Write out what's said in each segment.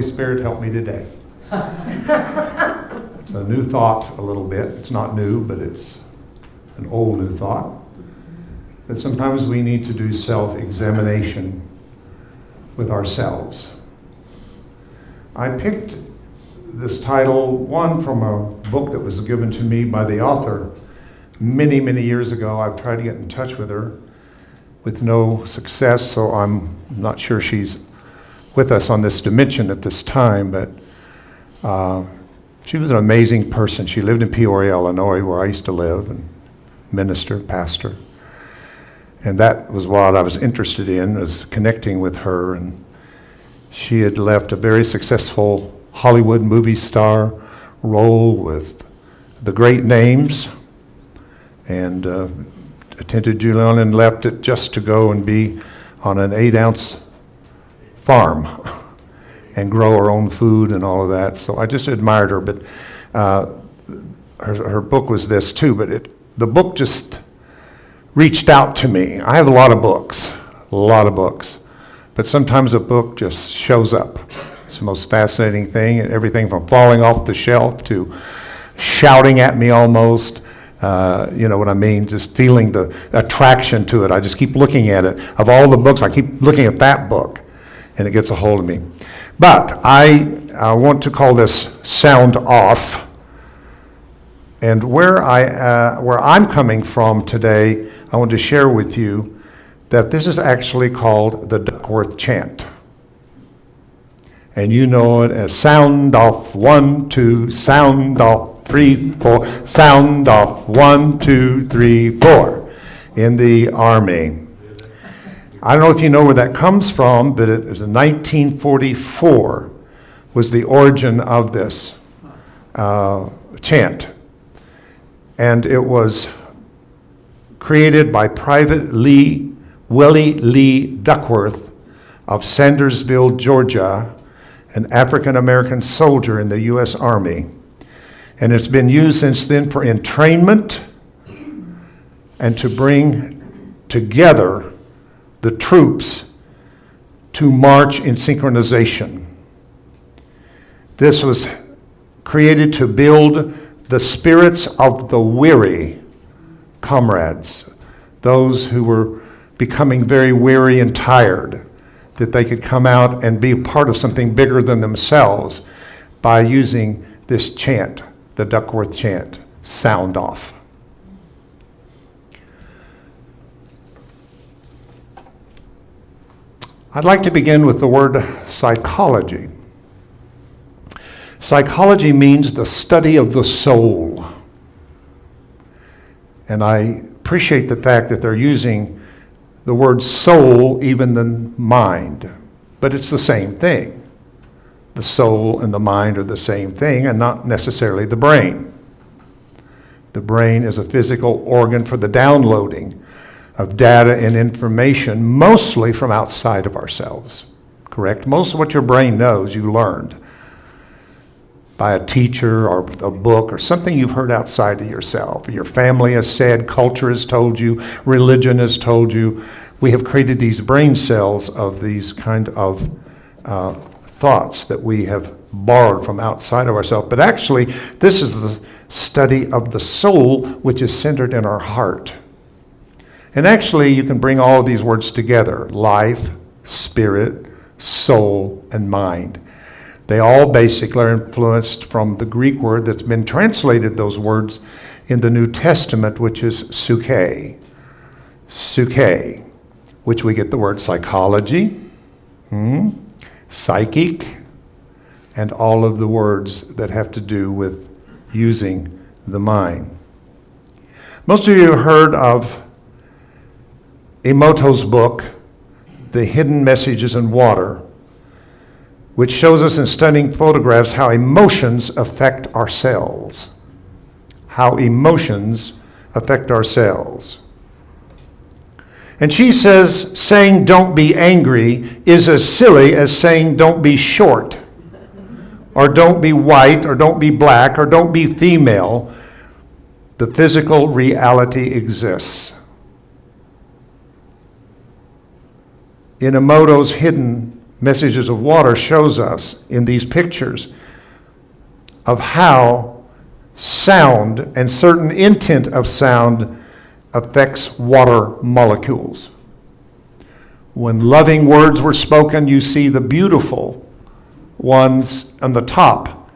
Holy Spirit, help me today. It's a new thought a little bit. It's not new, but it's an old new thought. That sometimes we need to do self-examination with ourselves. I picked this title, one from a book that was given to me by the author many, many years ago. I've tried to get in touch with her with no success, so I'm not sure she's with us on this dimension at this time, but she was an amazing person. She lived in Peoria, Illinois, where I used to live and minister, pastor. And that was what I was interested in, was connecting with her. And she had left a very successful Hollywood movie star role with the great names, and attended Julian and left it just to go and be on an 8-ounce farm and grow her own food and all of that. So I just admired her, but her book was this too, but the book just reached out to me. I have a lot of books, but sometimes a book just shows up. It's the most fascinating thing, everything from falling off the shelf to shouting at me almost. You know what I mean? Just feeling the attraction to it. I just keep looking at it. Of all the books, I keep looking at that book, and it gets a hold of me. But I want to call this Sound Off. And where I'm coming from today, I want to share with you that this is actually called the Duckworth Chant. And you know it as sound off, 1, 2, sound off, 3, 4, sound off, 1, 2, 3, 4 in the Army. I don't know if you know where that comes from, but it was in 1944 was the origin of this chant. And it was created by Private Willie Lee Duckworth of Sandersville, Georgia, an African-American soldier in the U.S. Army. And it's been used since then for entrainment and to bring together the troops to march in synchronization. This was created to build the spirits of the weary comrades, those who were becoming very weary and tired, that they could come out and be part of something bigger than themselves by using this chant, the Duckworth Chant, Sound Off. I'd like to begin with the word psychology. Psychology means the study of the soul. And I appreciate the fact that they're using the word soul even than mind. But it's the same thing. The soul and the mind are the same thing, and not necessarily the brain. The brain is a physical organ for the downloading of data and information, mostly from outside of ourselves. Correct? Most of what your brain knows, you learned by a teacher or a book or something you've heard outside of yourself. Your family has said, culture has told you, religion has told you. We have created these brain cells of these kind of thoughts that we have borrowed from outside of ourselves. But actually, this is the study of the soul, which is centered in our heart. And actually, you can bring all of these words together: life, spirit, soul, and mind. They all basically are influenced from the Greek word that's been translated, those words, in the New Testament, which is psyche. Psyche, which we get the word psychology, psychic, and all of the words that have to do with using the mind. Most of you have heard of Emoto's book, The Hidden Messages in Water, which shows us in stunning photographs how emotions affect our cells. How emotions affect our cells. And she says saying don't be angry is as silly as saying don't be short, or don't be white, or don't be black, or don't be female. The physical reality exists. In Emoto's Hidden Messages of Water shows us in these pictures of how sound and certain intent of sound affects water molecules. When loving words were spoken, you see the beautiful ones on the top.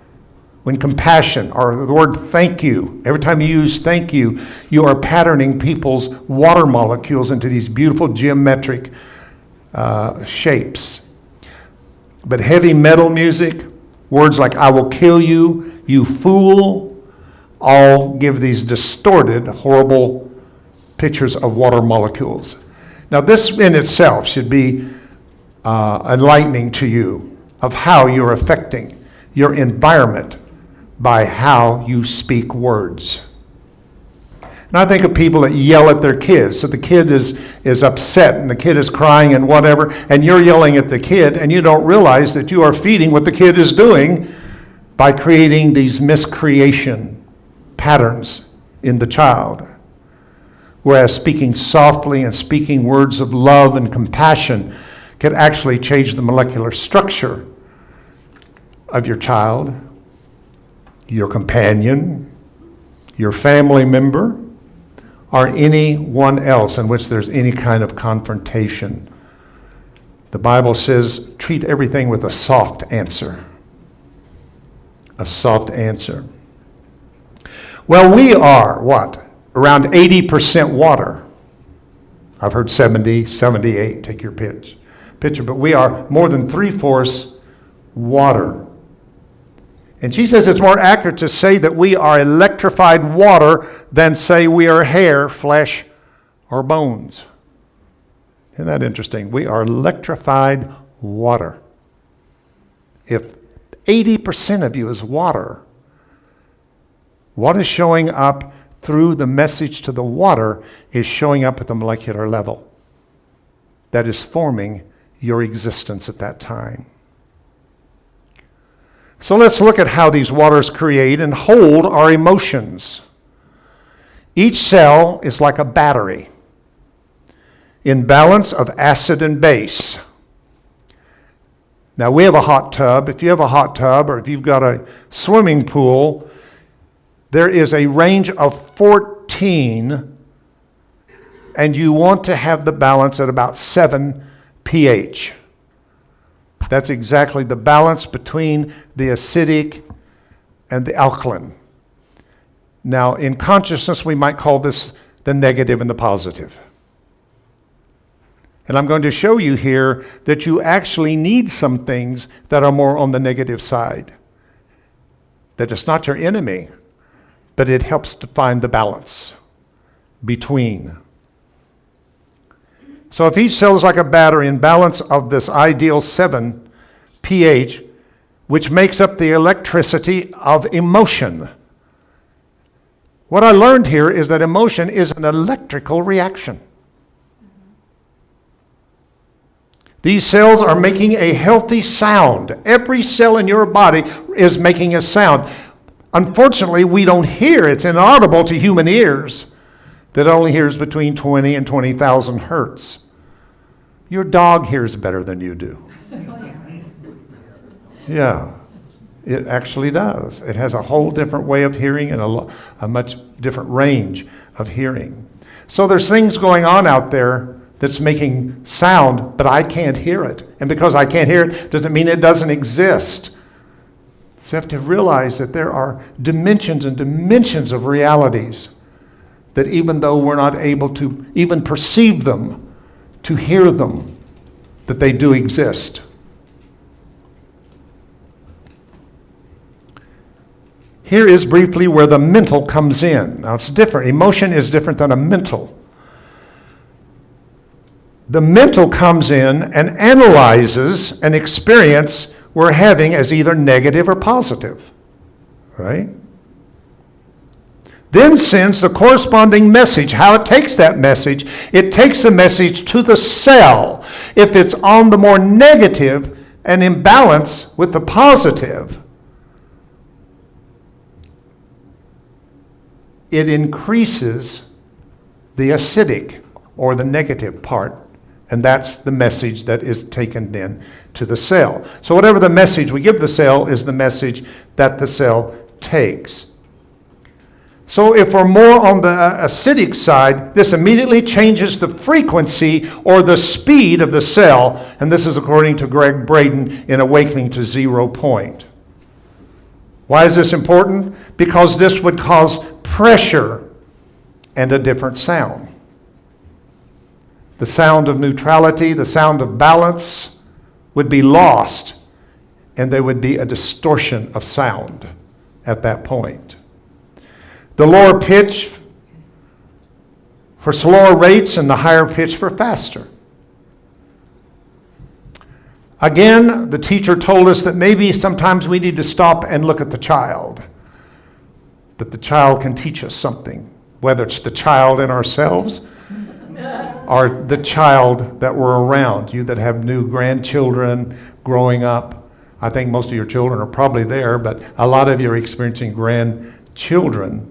When compassion, or the word thank you, every time you use thank you are patterning people's water molecules into these beautiful geometric shapes. But heavy metal music, words like I will kill you, you fool, all give these distorted, horrible pictures of water molecules. Now this in itself should be enlightening to you of how you're affecting your environment by how you speak words. And I think of people that yell at their kids. So the kid is upset and the kid is crying and whatever, and you're yelling at the kid and you don't realize that you are feeding what the kid is doing by creating these miscreation patterns in the child. Whereas speaking softly and speaking words of love and compassion can actually change the molecular structure of your child, your companion, your family member, or anyone else in which there's any kind of confrontation. The Bible says, treat everything with a soft answer. A soft answer. Well, we are what? Around 80% water. I've heard 70, 78, take your picture, but we are more than 3/4 water. And she says it's more accurate to say that we are electrified water than say we are hair, flesh, or bones. Isn't that interesting? We are electrified water. If 80% of you is water, what is showing up through the message to the water is showing up at the molecular level. That is forming your existence at that time. So let's look at how these waters create and hold our emotions. Each cell is like a battery in balance of acid and base. Now we have a hot tub. If you have a hot tub or if you've got a swimming pool, there is a range of 14, and you want to have the balance at about 7 pH. That's exactly the balance between the acidic and the alkaline. Now, in consciousness, we might call this the negative and the positive. And I'm going to show you here that you actually need some things that are more on the negative side. That it's not your enemy, but it helps to find the balance between. So if each cell is like a battery in balance of this ideal 7 pH, which makes up the electricity of emotion. What I learned here is that emotion is an electrical reaction. These cells are making a healthy sound. Every cell in your body is making a sound. Unfortunately, we don't hear. It's inaudible to human ears that only hears between 20 and 20,000 hertz. Your dog hears better than you do. Yeah, it actually does. It has a whole different way of hearing and a much different range of hearing. So there's things going on out there that's making sound, but I can't hear it. And because I can't hear it doesn't mean it doesn't exist. So you have to realize that there are dimensions and dimensions of realities that even though we're not able to even perceive them, to hear them, that they do exist. Here is briefly where the mental comes in. Now it's different. Emotion is different than a mental. The mental comes in and analyzes an experience we're having as either negative or positive, right? Then sends the corresponding message. How it takes that message, it takes the message to the cell. If it's on the more negative and in balance with the positive, it increases the acidic or the negative part And that's the message that is taken then to the cell. So whatever the message we give the cell is the message that the cell takes. So if we're more on the acidic side, this immediately changes the frequency or the speed of the cell. And this is according to Greg Braden in Awakening to Zero Point. Why is this important? Because this would cause pressure and a different sound. The sound of neutrality, the sound of balance would be lost, and there would be a distortion of sound at that point. The lower pitch for slower rates and the higher pitch for faster. Again, the teacher told us that maybe sometimes we need to stop and look at the child. That the child can teach us something, whether it's the child in ourselves or the child that we're around. You that have new grandchildren growing up, I think most of your children are probably there, but a lot of you are experiencing grandchildren.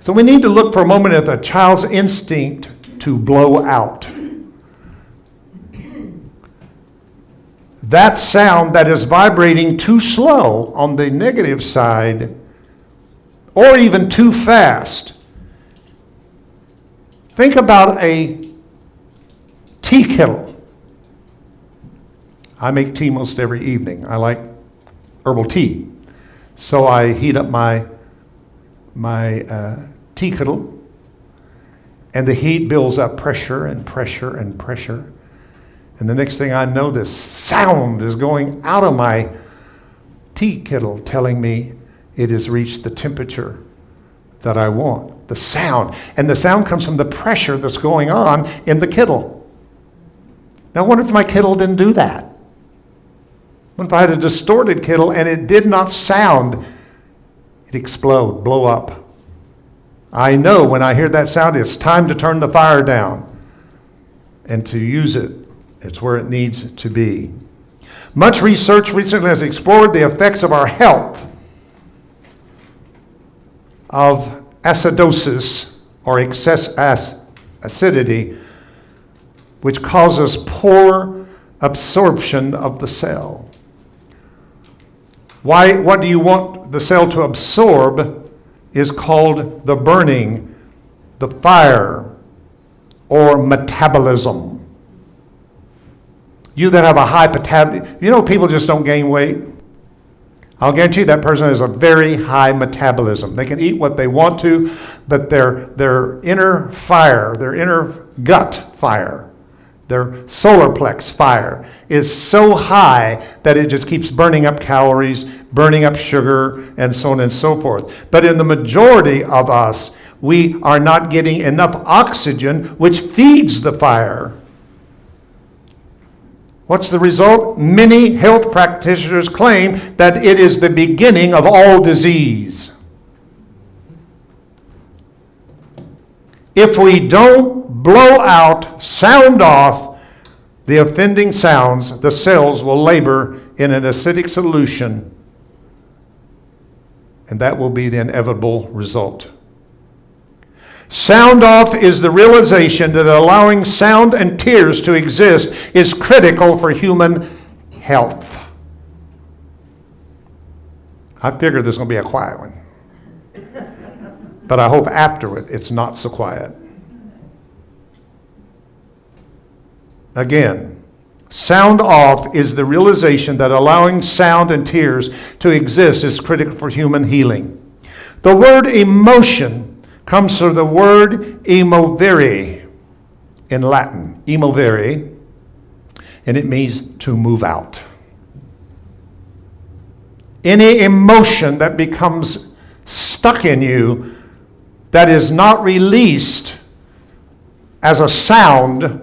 So we need to look for a moment at the child's instinct to blow out. That sound that is vibrating too slow on the negative side, or even too fast. Think about a tea kettle. I make tea most every evening. I like herbal tea. So I heat up my tea kettle, and the heat builds up pressure and pressure and pressure. And the next thing I know, this sound is going out of my tea kettle telling me it has reached the temperature that I want. The sound. And the sound comes from the pressure that's going on in the kettle. Now, I wonder if my kettle didn't do that. What if I had a distorted kettle and it did not sound? It'd explode, blow up. I know when I hear that sound, it's time to turn the fire down and to use it. It's where it needs to be. Much research recently has explored the effects of our health of acidosis or excess acidity, which causes poor absorption of the cell. What do you want the cell to absorb is called the burning, the fire, or metabolism. You that have a high metabolism, you know people just don't gain weight? I'll guarantee you that person has a very high metabolism. They can eat what they want to, but their inner fire, their inner gut fire, their solar plex fire is so high that it just keeps burning up calories, burning up sugar, and so on and so forth. But in the majority of us, we are not getting enough oxygen, which feeds the fire. What's the result? Many health practitioners claim that it is the beginning of all disease. If we don't blow out, sound off the offending sounds, the cells will labor in an acidic solution, and that will be the inevitable result. Sound off is the realization that allowing sound and tears to exist is critical for human health. I figured this is going to be a quiet one. But I hope after it, it's not so quiet. Again, sound off is the realization that allowing sound and tears to exist is critical for human healing. The word emotion comes from the word emovere in Latin, emovere, and it means to move out. Any emotion that becomes stuck in you that is not released as a sound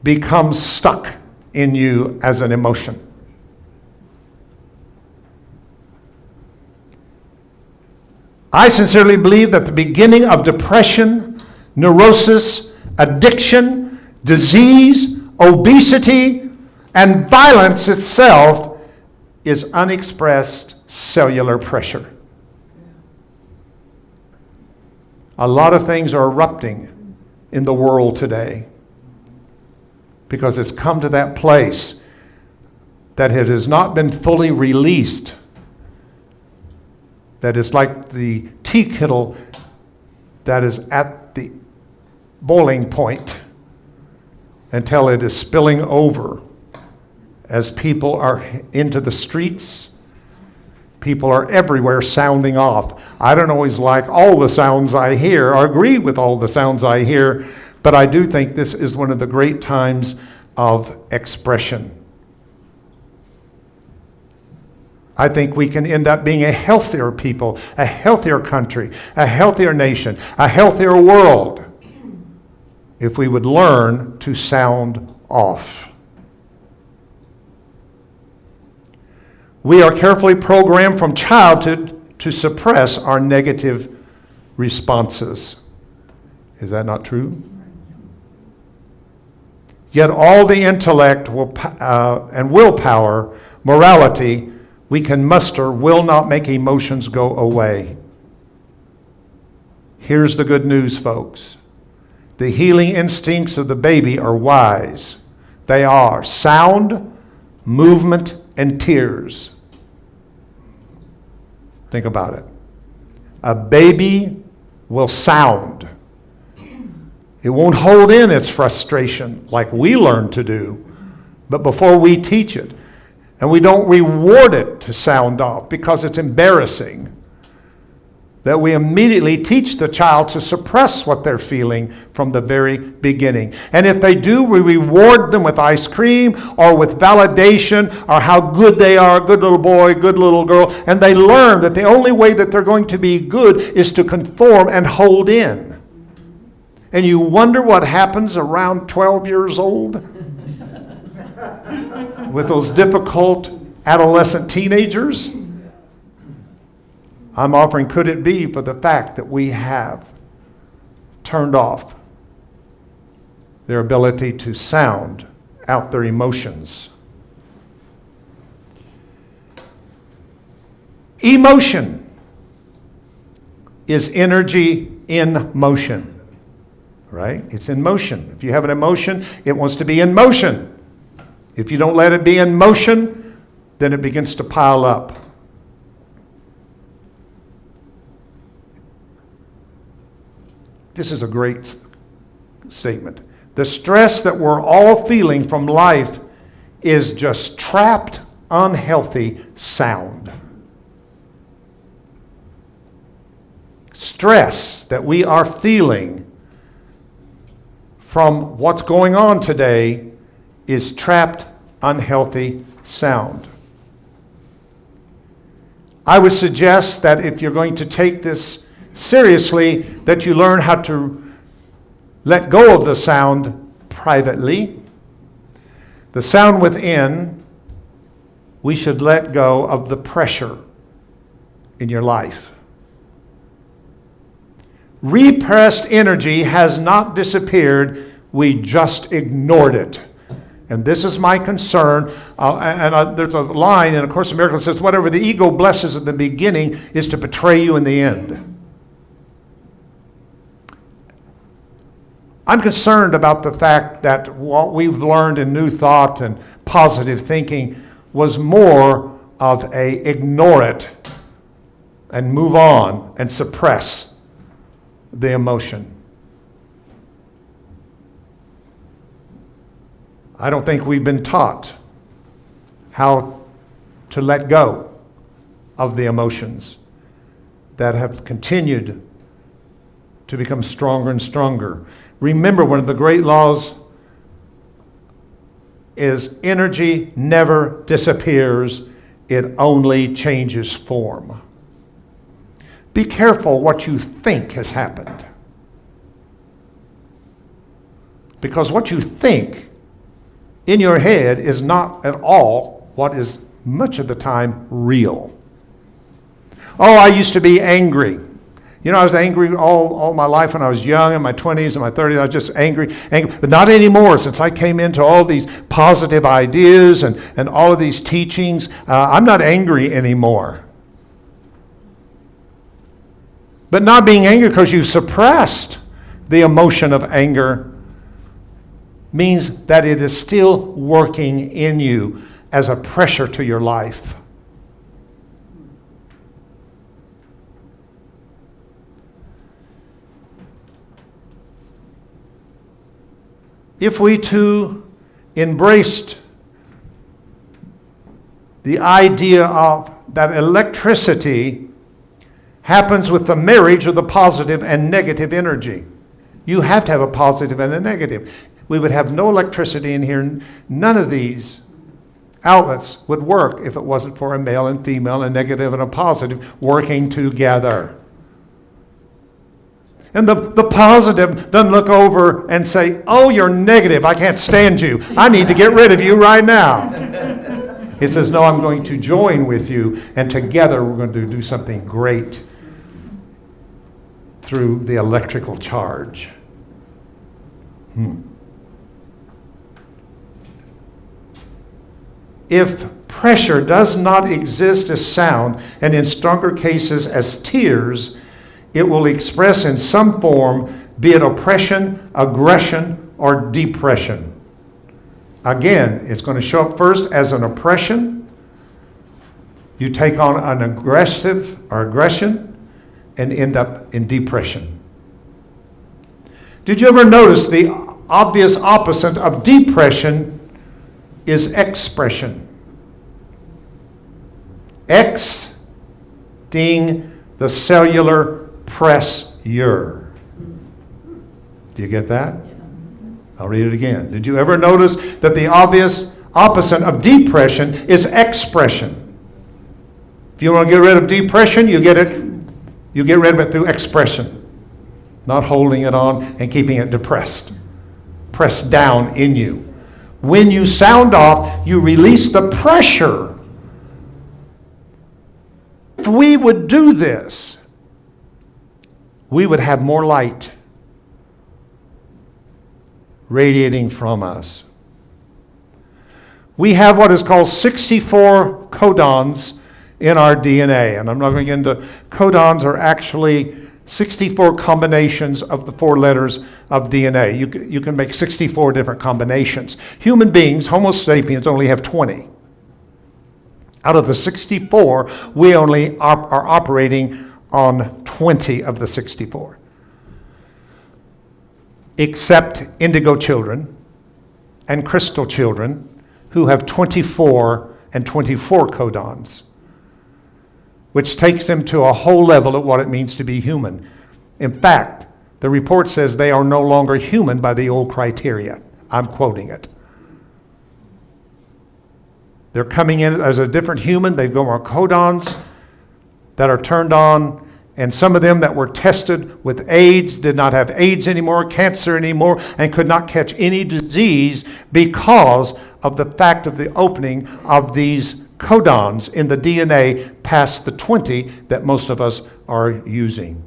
becomes stuck in you as an emotion. I sincerely believe that the beginning of depression, neurosis, addiction, disease, obesity, and violence itself is unexpressed cellular pressure. A lot of things are erupting in the world today. because it's come to that place that it has not been fully released. That is like the tea kettle that is at the boiling point until it is spilling over. As people are into the streets, people are everywhere sounding off. I don't always like all the sounds I hear or agree with all the sounds I hear, but I do think this is one of the great times of expression. I think we can end up being a healthier people, a healthier country, a healthier nation, a healthier world if we would learn to sound off. We are carefully programmed from childhood to suppress our negative responses. Is that not true? Yet all the intellect and willpower, morality we can muster will not make emotions go away. Here's the good news, folks. The healing instincts of the baby are wise. They are sound, movement, and tears. Think about it. A baby will sound. It won't hold in its frustration like we learn to do, but before we teach it. And we don't reward it to sound off because it's embarrassing. That we immediately teach the child to suppress what they're feeling from the very beginning. And if they do, we reward them with ice cream or with validation or how good they are, good little boy, good little girl. And they learn that the only way that they're going to be good is to conform and hold in. And you wonder what happens around 12 years old with those difficult adolescent teenagers. I'm offering, could it be for the fact that we have turned off their ability to sound out their emotions? Emotion is energy in motion, right? It's in motion. If you have an emotion, it wants to be in motion. If you don't let it be in motion, then it begins to pile up. This is a great statement. The stress that we're all feeling from life is just trapped, unhealthy sound. Stress that we are feeling from what's going on today is trapped, unhealthy sound. I would suggest that if you're going to take this seriously, that you learn how to let go of the sound privately. The sound within, we should let go of the pressure in your life. Repressed energy has not disappeared, we just ignored it. And this is my concern. There's a line in A Course in Miracles that says, whatever the ego blesses at the beginning is to betray you in the end. I'm concerned about the fact that what we've learned in New Thought and positive thinking was more of a ignore it and move on and suppress the emotion. I don't think we've been taught how to let go of the emotions that have continued to become stronger and stronger. Remember, one of the great laws is energy never disappears, it only changes form. Be careful what you think has happened. Because what you think in your head is not at all what is much of the time real. Oh, I used to be angry. You know, I was angry all my life when I was young, in my 20s and my 30s. I was just angry. But not anymore since I came into all these positive ideas and all of these teachings. I'm not angry anymore. But not being angry because you suppressed the emotion of anger means that it is still working in you as a pressure to your life. If we too embraced the idea of that electricity happens with the marriage of the positive and negative energy. You have to have a positive and a negative. We would have no electricity in here. None of these outlets would work if it wasn't for a male and female, a negative and a positive, working together. And the positive doesn't look over and say, oh, you're negative, I can't stand you. I need to get rid of you right now. It says, no, I'm going to join with you, and together we're going to do something great through the electrical charge. If pressure does not exist as sound, and in stronger cases as tears, it will express in some form, be it oppression, aggression, or depression. Again, it's going to show up first as an oppression. You take on an aggressive or aggression and end up in depression. Did you ever notice the obvious opposite of depression is expression? X being the cellular pressure. Do you get that? I'll read it again. Did you ever notice that the obvious opposite of depression is expression? If you want to get rid of depression, you get rid of it through expression, not holding it on and keeping it depressed, pressed down in you. When you sound off, you release the pressure. If we would do this, we would have more light radiating from us. We have what is called 64 codons in our DNA. And I'm not going to get into codons are actually 64 combinations of the 4 letters of DNA. You can make 64 different combinations. Human beings, Homo sapiens, only have 20. Out of the 64, we only are operating on 20 of the 64. Except indigo children and crystal children who have 24 and 24 codons, which takes them to a whole level of what it means to be human. In fact, the report says they are no longer human by the old criteria. I'm quoting it. They're coming in as a different human. They've got more codons that are turned on. And some of them that were tested with AIDS did not have AIDS anymore, cancer anymore, and could not catch any disease because of the fact of the opening of these codons in the DNA past the 20 that most of us are using.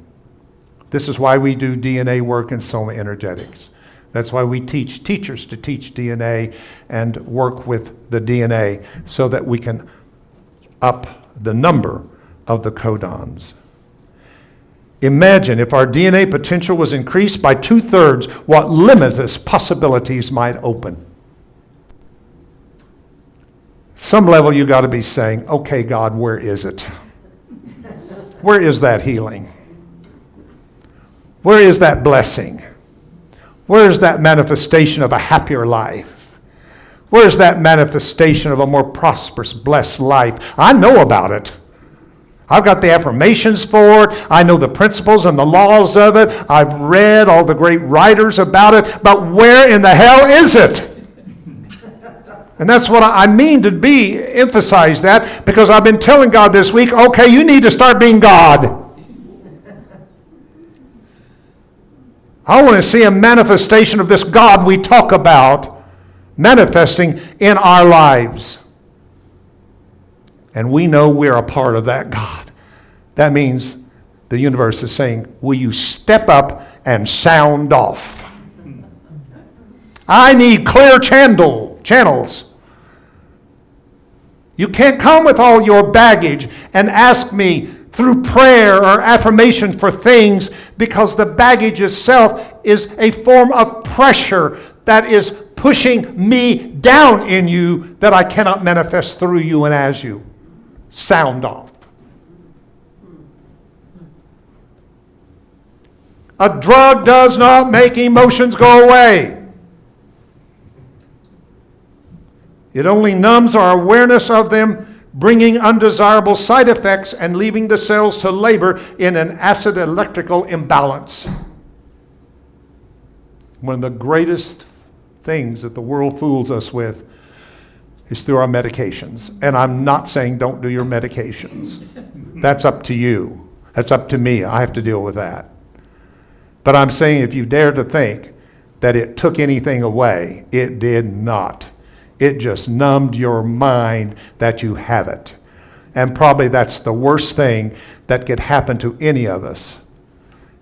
This is why we do DNA work in Soma Energetics. That's why we teach teachers to teach DNA and work with the DNA so that we can up the number of the codons. Imagine if our DNA potential was increased by 2/3, what limitless possibilities might open. Some level you got to be saying, okay, God, where is it? Where is that healing? Where is that blessing? Where is that manifestation of a happier life? Where is that manifestation of a more prosperous, blessed life? I know about it. I've got the affirmations for it. I know the principles and the laws of it. I've read all the great writers about it. But where in the hell is it? And that's what I mean to emphasize that, because I've been telling God this week, okay, you need to start being God. I want to see a manifestation of this God we talk about manifesting in our lives. And we know we're a part of that God. That means the universe is saying, will you step up and sound off? I need clear channels. You can't come with all your baggage and ask me through prayer or affirmation for things, because the baggage itself is a form of pressure that is put pushing me down in you that I cannot manifest through you and as you. Sound off. A drug does not make emotions go away. It only numbs our awareness of them, bringing undesirable side effects and leaving the cells to labor in an acid-electrical imbalance. One of the greatest things that the world fools us with is through our medications. And I'm not saying don't do your medications. That's up to you. That's up to me. I have to deal with that. But I'm saying if you dare to think that it took anything away, it did not. It just numbed your mind that you have it. And probably that's the worst thing that could happen to any of us,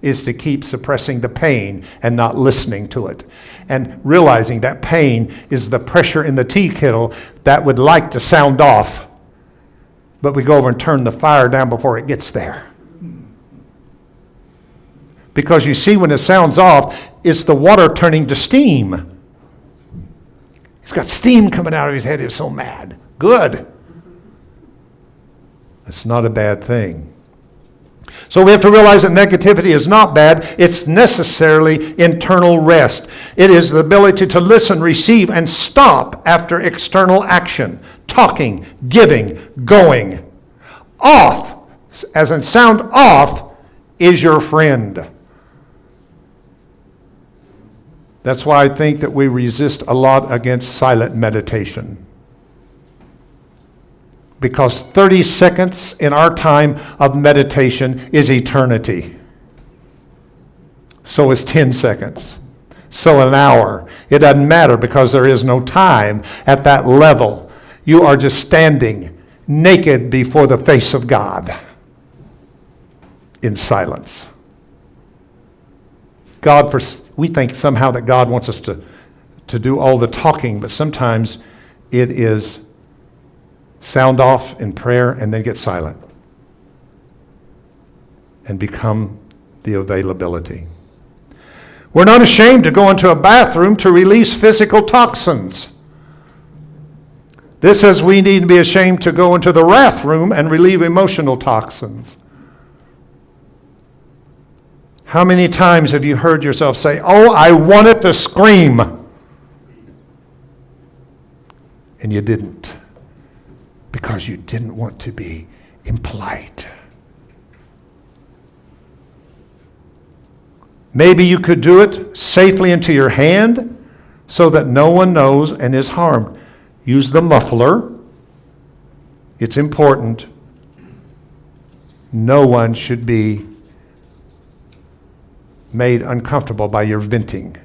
is to keep suppressing the pain and not listening to it. And realizing that pain is the pressure in the tea kettle that would like to sound off. But we go over and turn the fire down before it gets there. Because you see, when it sounds off, it's the water turning to steam. He's got steam coming out of his head. He's so mad. Good. It's not a bad thing. So we have to realize that negativity is not bad. It's necessarily internal rest. It is the ability to listen, receive, and stop after external action. Talking, giving, going. Off, as in sound off, is your friend. That's why I think that we resist a lot against silent meditation. Because 30 seconds in our time of meditation is eternity. So is 10 seconds. So an hour. It doesn't matter because there is no time at that level. You are just standing naked before the face of God in silence. We think somehow that God wants us to do all the talking, but sometimes it is sound off in prayer and then get silent and become the availability. We're not ashamed to go into a bathroom to release physical toxins. This says we need to be ashamed to go into the wrath room and relieve emotional toxins. How many times have you heard yourself say, "Oh, I wanted to scream," and you didn't, because you didn't want to be impolite? Maybe you could do it safely into your hand so that no one knows and is harmed. Use the muffler. It's important. No one should be made uncomfortable by your venting.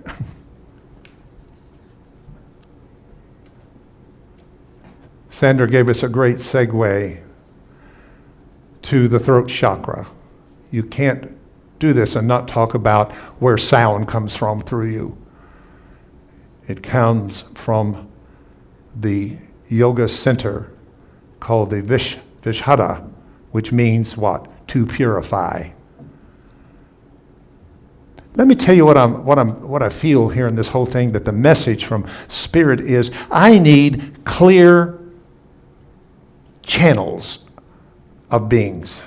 Sandra gave us a great segue to the throat chakra. You can't do this and not talk about where sound comes from through you. It comes from the yoga center called the Vishhada, which means what? To purify. Let me tell you what I feel here in this whole thing, that the message from Spirit is, I need clear channels of beings.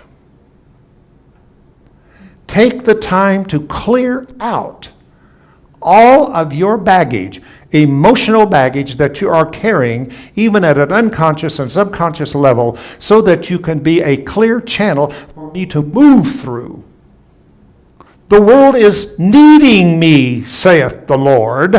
Take the time to clear out all of your baggage, emotional baggage that you are carrying, even at an unconscious and subconscious level, so that you can be a clear channel for me to move through. The world is needing me, saith the Lord,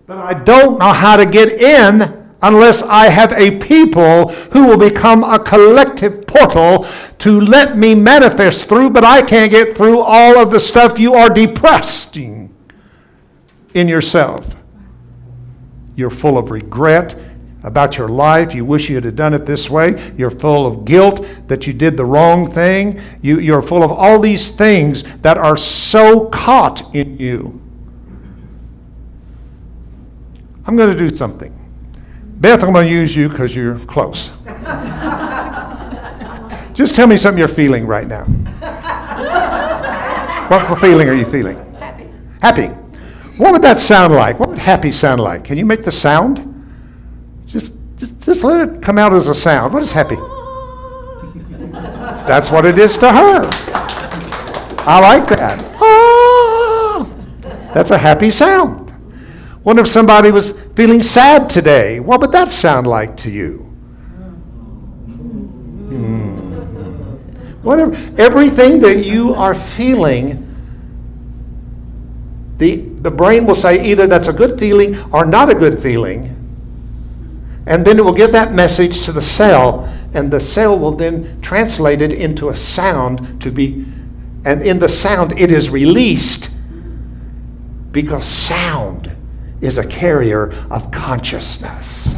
but I don't know how to get in unless I have a people who will become a collective portal to let me manifest through, but I can't get through all of the stuff you are depressing in yourself. You're full of regret about your life. You wish you had done it this way. You're full of guilt that you did the wrong thing. You're full of all these things that are so caught in you. I'm going to do something. Beth, I'm going to use you because you're close. Just tell me something you're feeling right now. What feeling are you feeling? Happy. Happy. What would that sound like? What would happy sound like? Can you make the sound? Just let it come out as a sound. What is happy? That's what it is to her. I like that. Ah, that's a happy sound. What if somebody was feeling sad today? What would that sound like to you? Whatever, everything that you are feeling, the brain will say either that's a good feeling or not a good feeling. And then it will give that message to the cell, and the cell will then translate it into a sound to be, and in the sound it is released, because sound is a carrier of consciousness.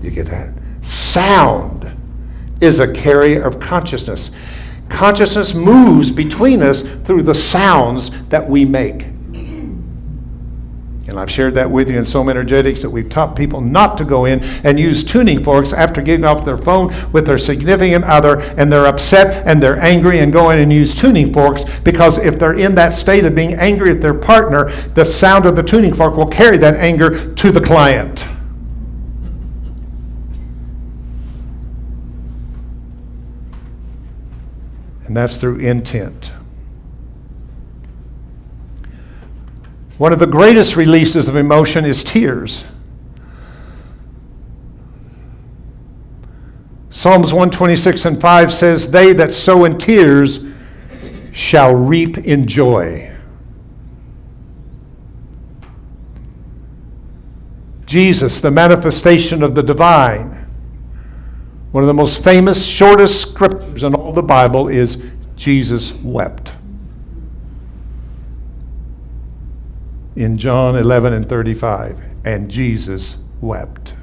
You get that? Sound is a carrier of consciousness. Consciousness moves between us through the sounds that we make. And I've shared that with you in Soul Energetics, that we've taught people not to go in and use tuning forks after getting off their phone with their significant other and they're upset and they're angry, and go in and use tuning forks, because if they're in that state of being angry at their partner, the sound of the tuning fork will carry that anger to the client. And that's through intent. One of the greatest releases of emotion is tears. Psalms 126:5 says, "They that sow in tears shall reap in joy." Jesus, the manifestation of the divine. One of the most famous, shortest scriptures in all the Bible is Jesus wept. In John 11:35, and Jesus wept.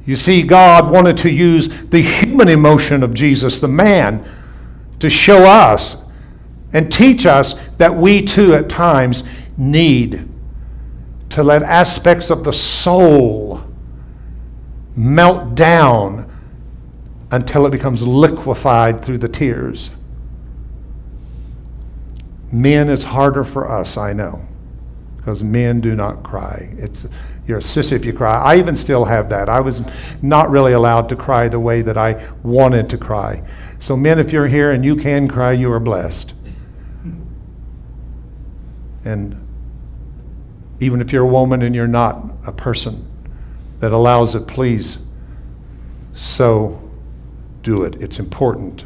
You see, God wanted to use the human emotion of Jesus, the man, to show us and teach us that we too at times need to let aspects of the soul melt down until it becomes liquefied through the tears. Men, it's harder for us, I know, because men do not cry. You're a sissy if you cry. I even still have that. I was not really allowed to cry the way that I wanted to cry. So men, if you're here and you can cry, you are blessed. And even if you're a woman and you're not a person that allows it, please, so do it. It's important.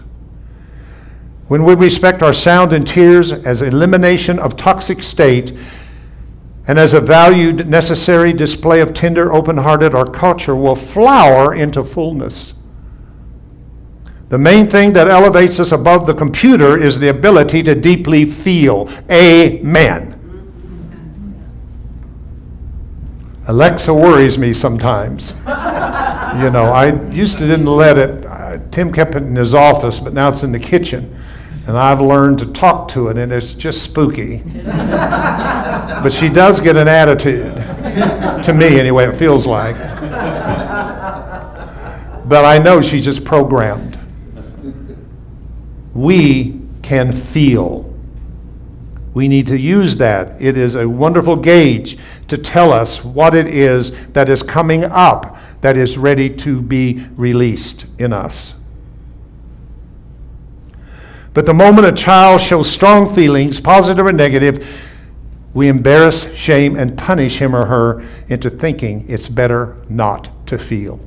When we respect our sound and tears as elimination of toxic state and as a valued, necessary display of tender, open-hearted, our culture will flower into fullness. The main thing that elevates us above the computer is the ability to deeply feel. Amen. Alexa worries me sometimes. You know, I used to didn't let it. Tim kept it in his office, but now it's in the kitchen. And I've learned to talk to it, and it's just spooky. But she does get an attitude. To me, anyway, it feels like. But I know she's just programmed. We can feel. We need to use that. It is a wonderful gauge to tell us what it is that is coming up, that is ready to be released in us. But the moment a child shows strong feelings, positive or negative, we embarrass, shame, and punish him or her into thinking it's better not to feel.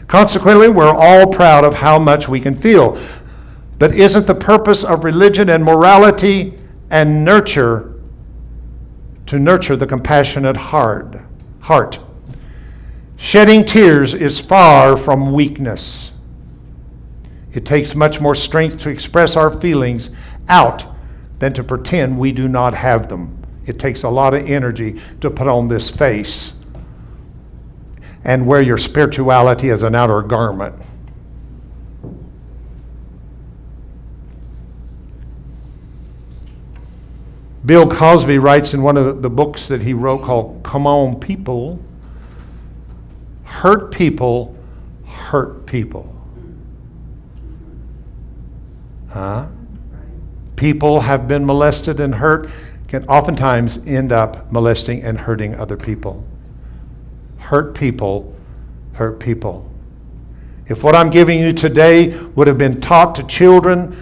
Consequently, we're all proud of how much we can feel. But isn't the purpose of religion and morality and nurture to nurture the compassionate heart? Shedding tears is far from weakness. It takes much more strength to express our feelings out than to pretend we do not have them. It takes a lot of energy to put on this face and wear your spirituality as an outer garment. Bill Cosby writes in one of the books that he wrote called Come On People, hurt people hurt people. Huh? people have been molested and hurt can oftentimes end up molesting and hurting other people. Hurt people hurt people. If what I'm giving you today would have been taught to children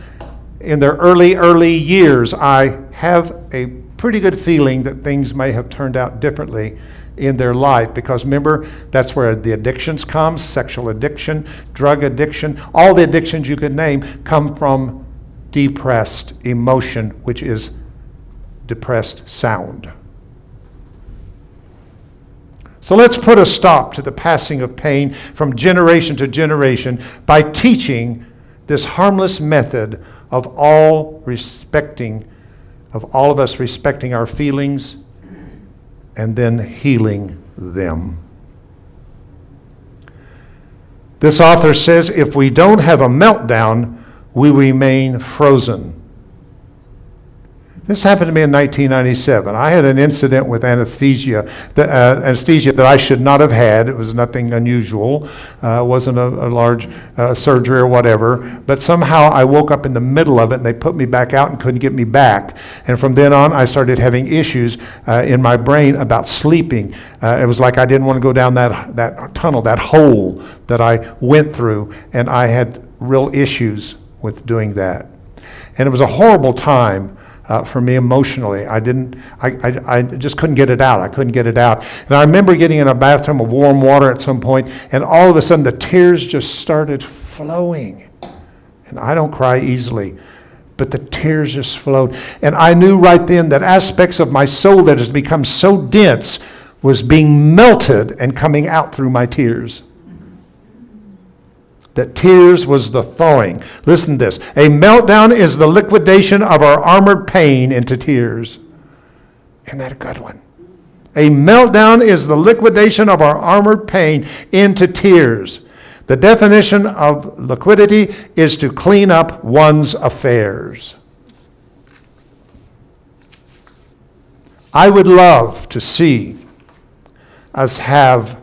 in their early years, I have a pretty good feeling that things may have turned out differently in their life, because remember, that's where the addictions come. Sexual addiction, drug addiction, all the addictions you could name come from depressed emotion, which is depressed sound. So let's put a stop to the passing of pain from generation to generation by teaching this harmless method of all of us respecting our feelings and then healing them. This author says, if we don't have a meltdown, we remain frozen. This happened to me in 1997. I had an incident with anesthesia that I should not have had. It was nothing unusual. It wasn't a large surgery or whatever. But somehow I woke up in the middle of it, and they put me back out and couldn't get me back. And from then on, I started having issues in my brain about sleeping. It was like I didn't want to go down that tunnel, that hole that I went through. And I had real issues with doing that. And it was a horrible time for me emotionally. I just couldn't get it out. I couldn't get it out. And I remember getting in a bathroom of warm water at some point, and all of a sudden the tears just started flowing. And I don't cry easily, but the tears just flowed. And I knew right then that aspects of my soul that has become so dense was being melted and coming out through my tears. That tears was the thawing. Listen to this. A meltdown is the liquidation of our armored pain into tears. Isn't that a good one? A meltdown is the liquidation of our armored pain into tears. The definition of liquidity is to clean up one's affairs. I would love to see us have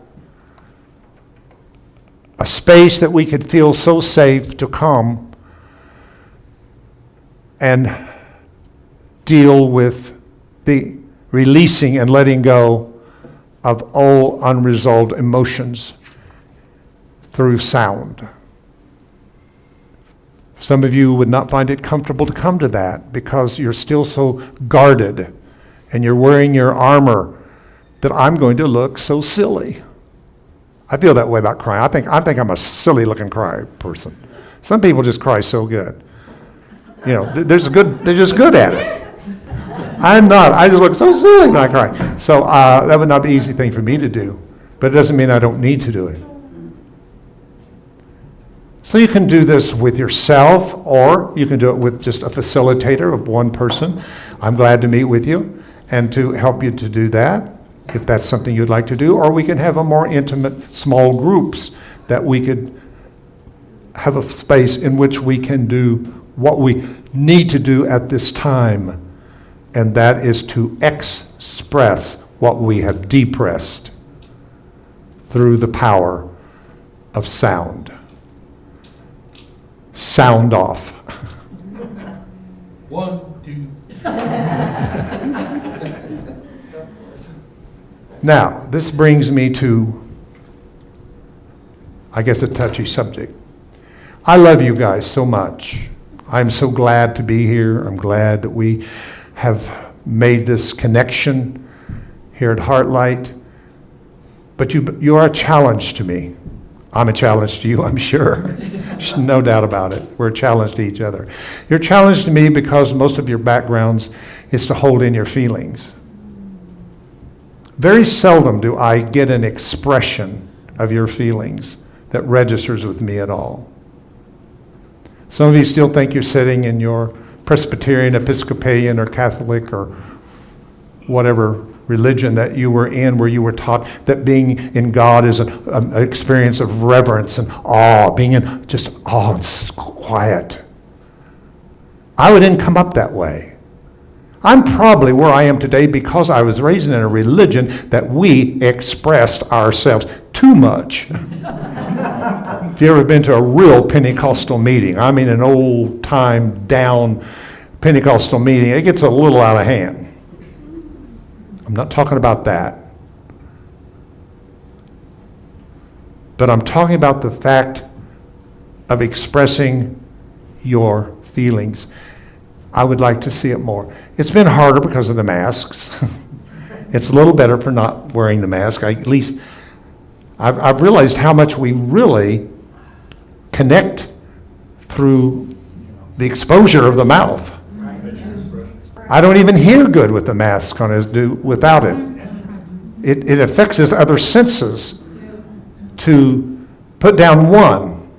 a space that we could feel so safe to come and deal with the releasing and letting go of all unresolved emotions through sound. Some of you would not find it comfortable to come to that because you're still so guarded and you're wearing your armor that I'm going to look so silly. I feel that way about crying. I think I'm a silly-looking cry person. Some people just cry so good. You know, they're just good at it. I'm not. I just look so silly when I cry. So that would not be an easy thing for me to do. But it doesn't mean I don't need to do it. So you can do this with yourself, or you can do it with just a facilitator of one person. I'm glad to meet with you and to help you to do that, if that's something you'd like to do, or we can have a more intimate small groups that we could have a space in which we can do what we need to do at this time, and that is to express what we have depressed through the power of sound. Sound off. 1, 2. Now, this brings me to, I guess, a touchy subject. I love you guys so much. I'm so glad to be here. I'm glad that we have made this connection here at HeartLight. But you are a challenge to me. I'm a challenge to you, I'm sure. There's no doubt about it. We're a challenge to each other. You're a challenge to me because most of your backgrounds is to hold in your feelings. Very seldom do I get an expression of your feelings that registers with me at all. Some of you still think you're sitting in your Presbyterian, Episcopalian, or Catholic, or whatever religion that you were in, where you were taught that being in God is an experience of reverence and awe, being in just awe and quiet. I didn't come up that way. I'm probably where I am today because I was raised in a religion that we expressed ourselves too much. If you ever been to a real Pentecostal meeting, I mean an old-time down Pentecostal meeting, it gets a little out of hand. I'm not talking about that. But I'm talking about the fact of expressing your feelings. I would like to see it more. It's been harder because of the masks. It's a little better for not wearing the mask. At least I've realized how much we really connect through the exposure of the mouth. I don't even hear good with the mask on as do without it. It affects his other senses to put down one.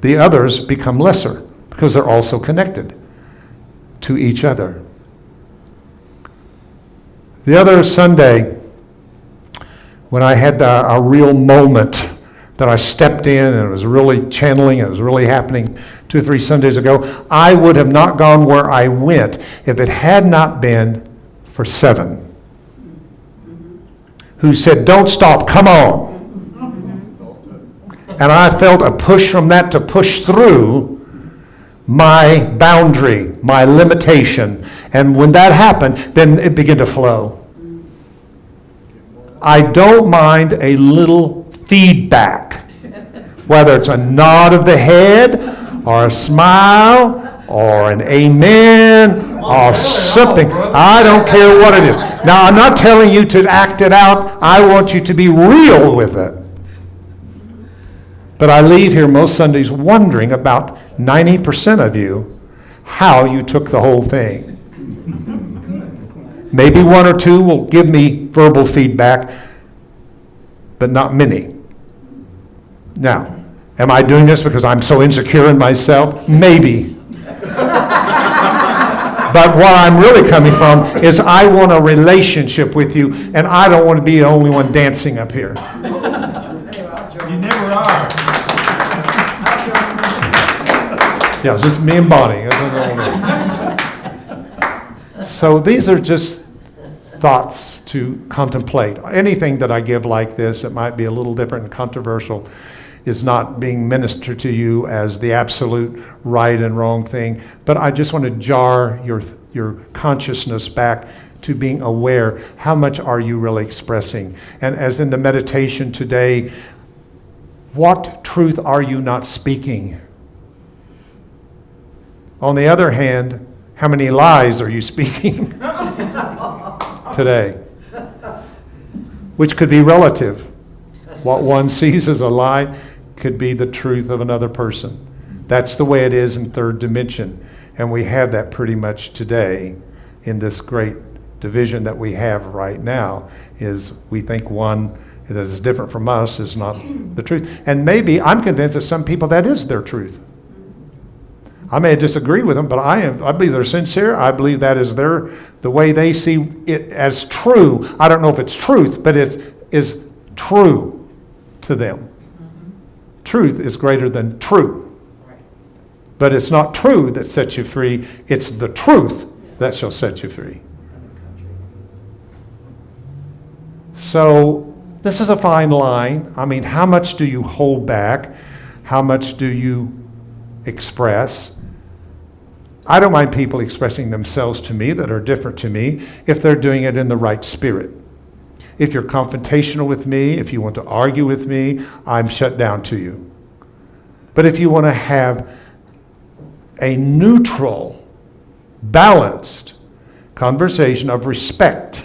The others become lesser because they're also connected to each other. The other Sunday, when I had a real moment that I stepped in and it was really channeling, it was really happening 2 or 3 Sundays ago, I would have not gone where I went if it had not been for 7 who said, "Don't stop, come on." And I felt a push from that to push through my boundary, my limitation. And when that happened, then it began to flow. I don't mind a little feedback, whether it's a nod of the head or a smile or an amen or something. I don't care what it is. Now, I'm not telling you to act it out. I want you to be real with it. But I leave here most Sundays wondering about 90% of you how you took the whole thing. Maybe 1 or 2 will give me verbal feedback, but not many. Now, am I doing this because I'm so insecure in myself? Maybe. But what I'm really coming from is I want a relationship with you, and I don't want to be the only one dancing up here. You never are. Yeah, just me and Bonnie. So these are just thoughts to contemplate. Anything that I give like this, it might be a little different and controversial, is not being ministered to you as the absolute right and wrong thing. But I just want to jar your consciousness back to being aware, how much are you really expressing? And as in the meditation today, what truth are you not speaking? On the other hand, how many lies are you speaking today? Which could be relative. What one sees as a lie could be the truth of another person. That's the way it is in third dimension. And we have that pretty much today in this great division that we have right now, is we think one that is different from us is not the truth. And maybe, I'm convinced that some people that is their truth. I may disagree with them, but I believe they're sincere. I believe that is the way they see it as true. I don't know if it's truth, but it is true to them. Mm-hmm. Truth is greater than true. Right. But it's not true that sets you free. It's the truth that shall set you free. So this is a fine line. I mean, how much do you hold back? How much do you express? I don't mind people expressing themselves to me that are different to me if they're doing it in the right spirit. If you're confrontational with me, if you want to argue with me, I'm shut down to you. But if you want to have a neutral, balanced conversation of respect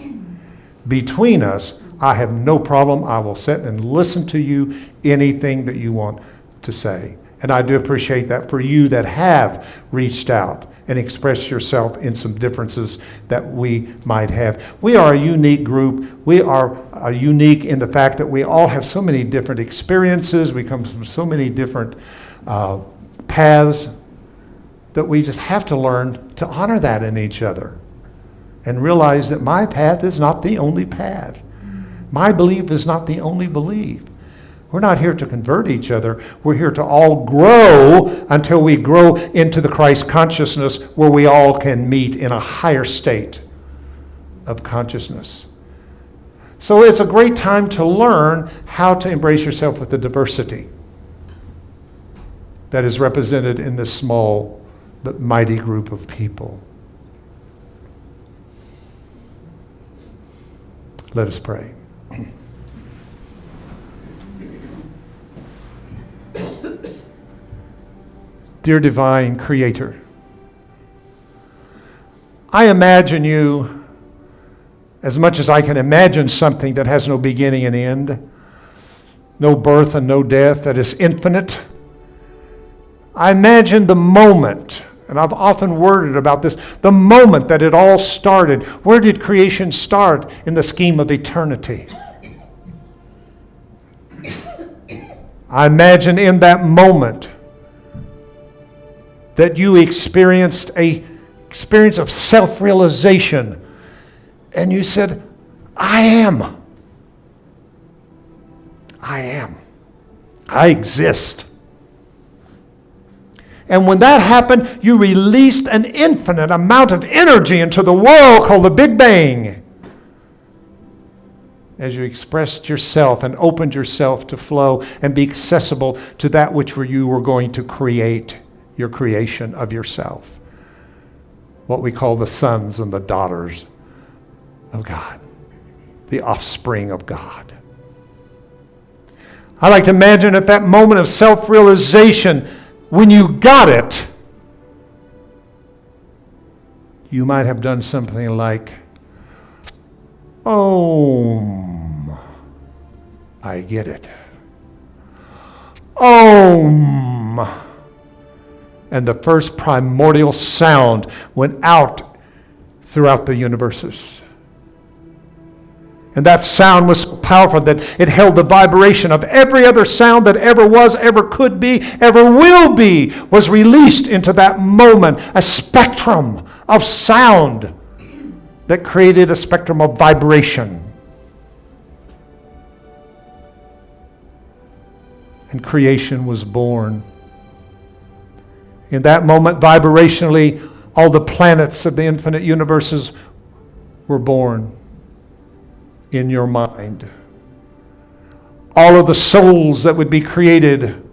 between us, I have no problem. I will sit and listen to you, anything that you want to say. And I do appreciate that for you that have reached out and expressed yourself in some differences that we might have. We are a unique group. We are unique in the fact that we all have so many different experiences. We come from so many different paths that we just have to learn to honor that in each other and realize that my path is not the only path. My belief is not the only belief. We're not here to convert each other. We're here to all grow until we grow into the Christ consciousness where we all can meet in a higher state of consciousness. So it's a great time to learn how to embrace yourself with the diversity that is represented in this small but mighty group of people. Let us pray. Dear divine Creator, I imagine you as much as I can imagine something that has no beginning and end, no birth and no death, that is infinite. I imagine the moment, and I've often worded about this, the moment that it all started. Where did creation start in the scheme of eternity? I imagine in that moment that you experienced an experience of self-realization, and you said, I am. I exist. And when that happened, you released an infinite amount of energy into the world called the Big Bang. As you expressed yourself and opened yourself to flow and be accessible to that which you were going to create, your creation of yourself. What we call the sons and the daughters of God, the offspring of God. I like to imagine at that moment of self-realization, when you got it, you might have done something like, Om, I get it. Om. And the first primordial sound went out throughout the universes. And that sound was so powerful that it held the vibration of every other sound that ever was, ever could be, ever will be, was released into that moment. A spectrum of sound that created a spectrum of vibration. And creation was born. In that moment, vibrationally, all the planets of the infinite universes were born. In your mind. All of the souls that would be created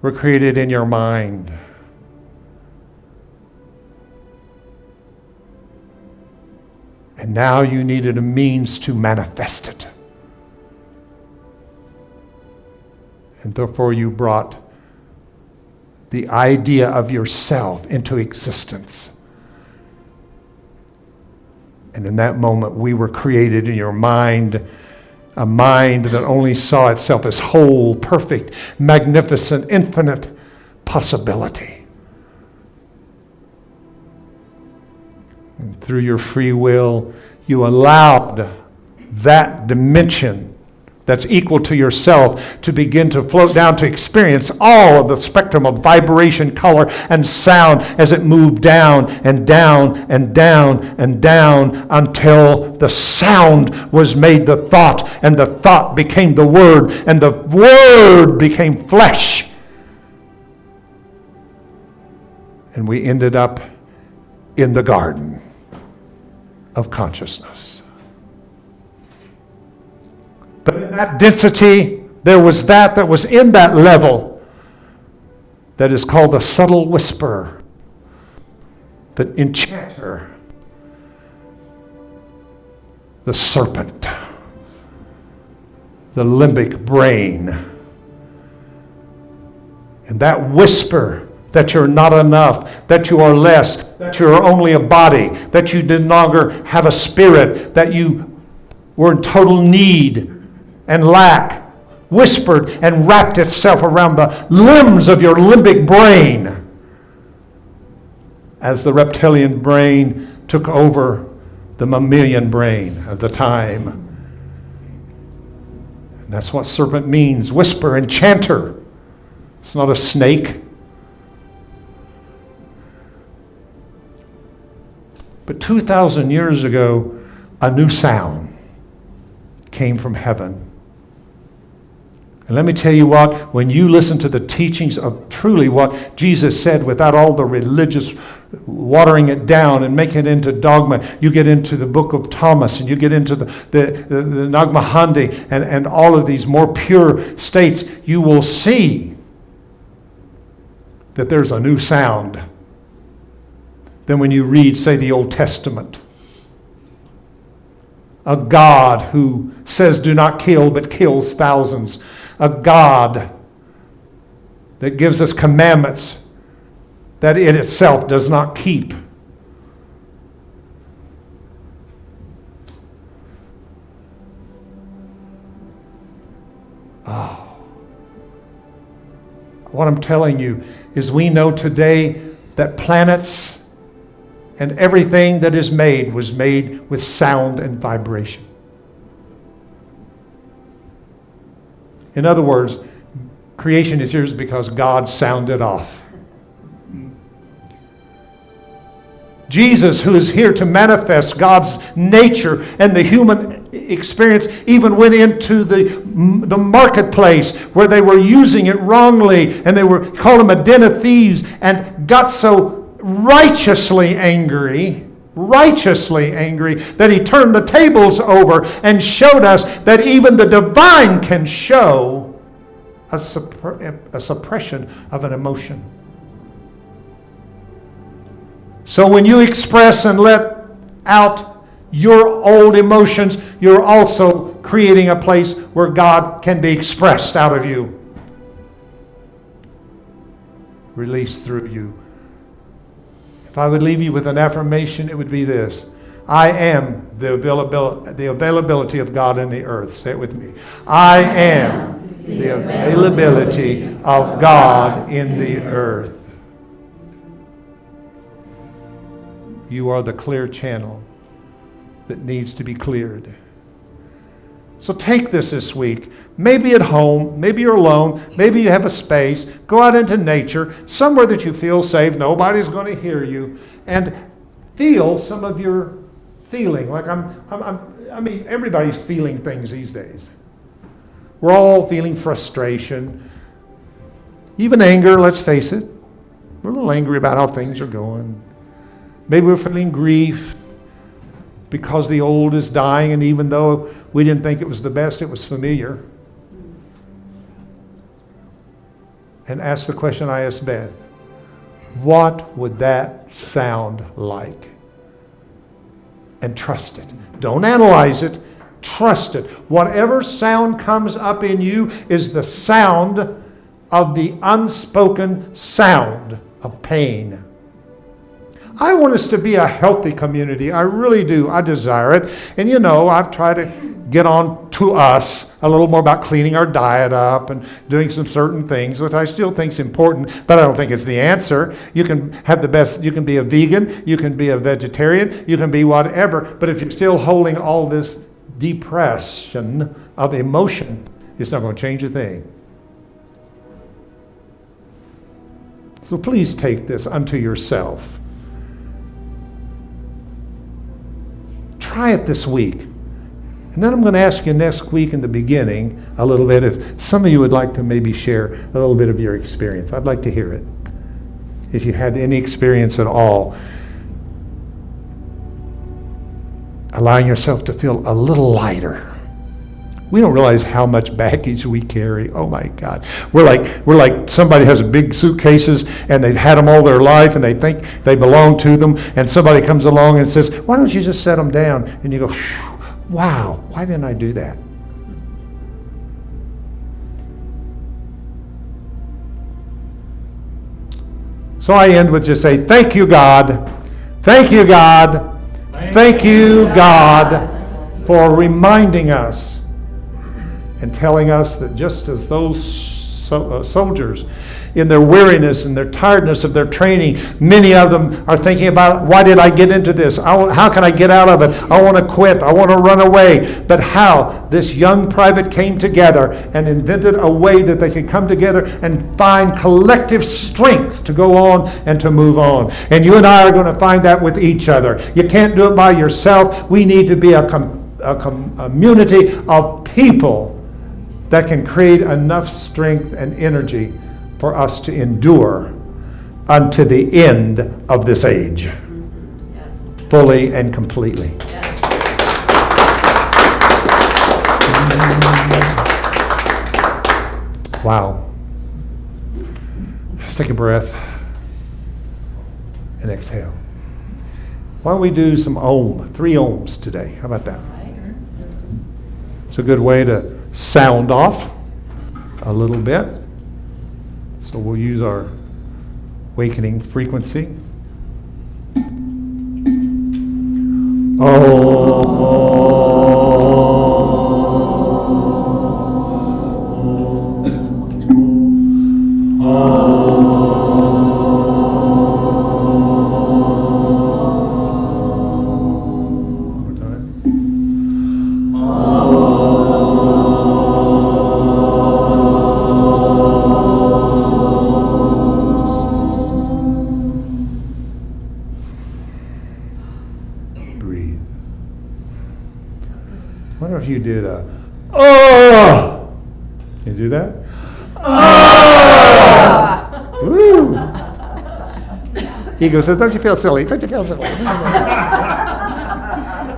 were created in your mind. And now you needed a means to manifest it. And therefore you brought the idea of yourself into existence. And in that moment, we were created in your mind, a mind that only saw itself as whole, perfect, magnificent, infinite possibility. And through your free will, you allowed that dimension that's equal to yourself to begin to float down to experience all of the spectrum of vibration, color, and sound as it moved down and down and down and down until the sound was made the thought, and the thought became the word, and the word became flesh. And we ended up in the garden of consciousness. But in that density, there was that was in that level that is called the subtle whisper, the enchanter, the serpent, the limbic brain. And that whisper that you're not enough, that you are less, that you are only a body, that you no longer have a spirit, that you were in total need and lack, whispered and wrapped itself around the limbs of your limbic brain as the reptilian brain took over the mammalian brain of the time. And that's what serpent means, whisper, enchanter. It's not a snake. But 2,000 years ago, a new sound came from heaven. And let me tell you what, when you listen to the teachings of truly what Jesus said without all the religious watering it down and making it into dogma, you get into the book of Thomas and you get into the Nag Hammadi and all of these more pure states, you will see that there's a new sound than when you read, say, the Old Testament. A God who says do not kill but kills thousands. A God that gives us commandments that it itself does not keep. Oh. What I'm telling you is we know today that planets and everything that is made was made with sound and vibration. In other words, creation is yours because God sounded off. Jesus, who is here to manifest God's nature and the human experience, even went into the marketplace where they were using it wrongly, and they were called him a den of thieves, and got so righteously angry that he turned the tables over and showed us that even the divine can show a suppression of an emotion. So when you express and let out your old emotions, you're also creating a place where God can be expressed out of you, released through you. If I would leave you with an affirmation, it would be this: I am the availability of God in the earth. Say it with me. I am the availability of God in the earth. You are the clear channel that needs to be cleared. So take this week. Maybe at home, maybe you're alone, maybe you have a space. Go out into nature, somewhere that you feel safe. Nobody's going to hear you, and feel some of your feeling. Like I mean, everybody's feeling things these days. We're all feeling frustration, even anger. Let's face it, we're a little angry about how things are going. Maybe we're feeling grief because the old is dying, and even though we didn't think it was the best, it was familiar. And ask the question I asked Beth: what would that sound like? And trust it. Don't analyze it. Trust it. Whatever sound comes up in you is the sound of the unspoken sound of pain. I want us to be a healthy community. I really do. I desire it. And you know, I've tried to get on to us a little more about cleaning our diet up and doing some certain things, which I still think is important, but I don't think it's the answer. You can have the best, you can be a vegan, you can be a vegetarian, you can be whatever, but if you're still holding all this depression of emotion, it's not going to change a thing. So please take this unto yourself. Try it this week. And then I'm going to ask you next week in the beginning a little bit if some of you would like to maybe share a little bit of your experience. I'd like to hear it. If you had any experience at all. Allowing yourself to feel a little lighter. We don't realize how much baggage we carry. Oh my God. We're like somebody has big suitcases and they've had them all their life and they think they belong to them, and somebody comes along and says, why don't you just set them down? And you go, wow, why didn't I do that? So I end with just say, thank you, God. Thank you, God. Thank you, God, for reminding us and telling us that just as those soldiers, in their weariness and their tiredness of their training, many of them are thinking about, why did I get into this? How can I get out of it? I want to quit. I want to run away. But how this young private came together and invented a way that they could come together and find collective strength to go on and to move on. And you and I are going to find that with each other. You can't do it by yourself. We need to be a community of people that can create enough strength and energy for us to endure unto the end of this age. Yes. Fully and completely. Yes. Wow. Let's take a breath and exhale. Why don't we do some Om, 3 ohms today? How about that? It's a good way to sound off a little bit. So we'll use our awakening frequency. One more time. Breathe. I wonder if you did a, oh! Can you do that? Oh! Woo! Ego says, don't you feel silly? Don't you feel silly?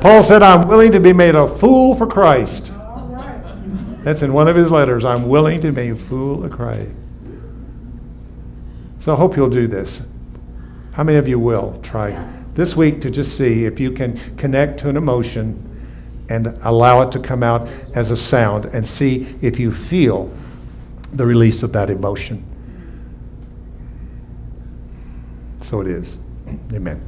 Paul said, I'm willing to be made a fool for Christ. That's in one of his letters. I'm willing to be a fool of Christ. So I hope you'll do this. How many of you will try this week to just see if you can connect to an emotion and allow it to come out as a sound and see if you feel the release of that emotion. So it is. Amen.